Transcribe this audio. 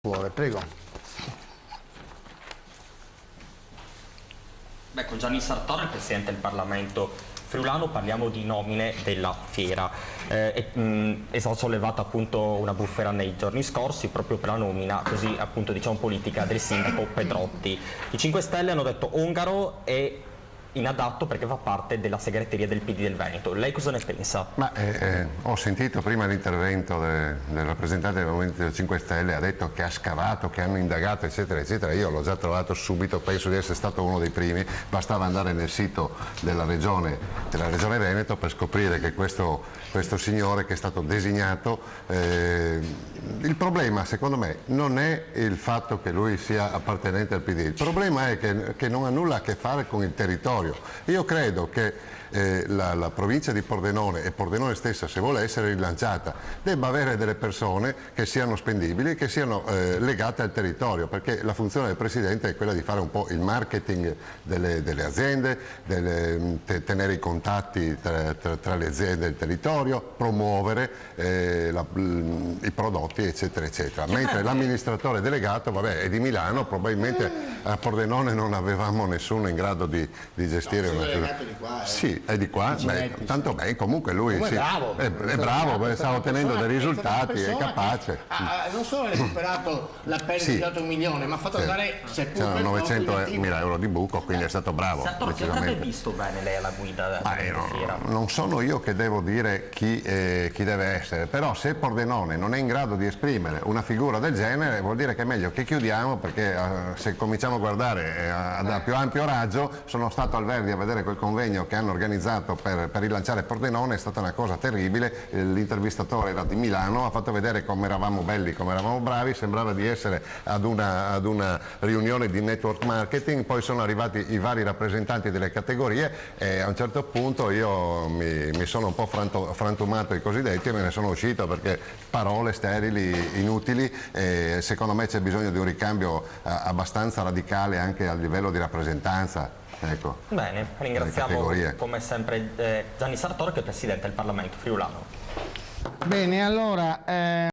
Prego. Beh, con Gianni Sartor, il Presidente del Parlamento friulano, parliamo di nomine della Fiera. È stata sollevata appunto una bufera nei giorni scorsi proprio per la nomina, così appunto diciamo politica, del sindaco Pedrotti. I 5 Stelle hanno detto Ongaro è inadatto perché fa parte della segreteria del PD del Veneto. Lei cosa ne pensa? Ho sentito prima l'intervento del rappresentante del Movimento 5 Stelle, ha detto che ha scavato, che hanno indagato, eccetera, eccetera. Io l'ho già trovato subito, penso di essere stato uno dei primi, bastava andare nel sito della regione Veneto per scoprire che questo signore che è stato designato, il problema secondo me non è il fatto che lui sia appartenente al PD, il problema è che non ha nulla a che fare con il territorio. Io credo che la provincia di Pordenone e Pordenone stessa, se vuole essere rilanciata, debba avere delle persone che siano spendibili, che siano legate al territorio, perché la funzione del Presidente è quella di fare un po' il marketing delle aziende, tenere i contatti tra le aziende e il territorio, promuovere i prodotti, eccetera, eccetera. Mentre l'amministratore delegato, vabbè, è di Milano, probabilmente a Pordenone non avevamo nessuno in grado di gestire una figura. Sì, è di qua, tanto bene, comunque lui sì, è bravo, sta ottenendo dei risultati, è capace. Non solo ha recuperato la perdita di 8 milioni, ma ha fatto andare c'erano 900.000 euro di buco, quindi è stato bravo. Sartor, visto bene lei alla guida della Fiera? Non sono io che devo dire chi deve essere, però se Pordenone non è in grado di esprimere una figura del genere vuol dire che è meglio che chiudiamo, perché se cominciamo a guardare da più ampio raggio, sono stato al Verdi a vedere quel convegno che hanno organizzato per rilanciare Pordenone, è stata una cosa terribile. L'intervistatore era di Milano, ha fatto vedere come eravamo belli, come eravamo bravi, sembrava di essere ad una riunione di network marketing, poi sono arrivati i vari rappresentanti delle categorie e a un certo punto io mi sono un po' frantumato i cosiddetti e me ne sono uscito, perché parole sterili, inutili, e secondo me c'è bisogno di un ricambio abbastanza radicale anche a livello di rappresentanza. Ecco, bene, ringraziamo come sempre Gianni Sartor, che è Presidente del Parlamento friulano. Bene, allora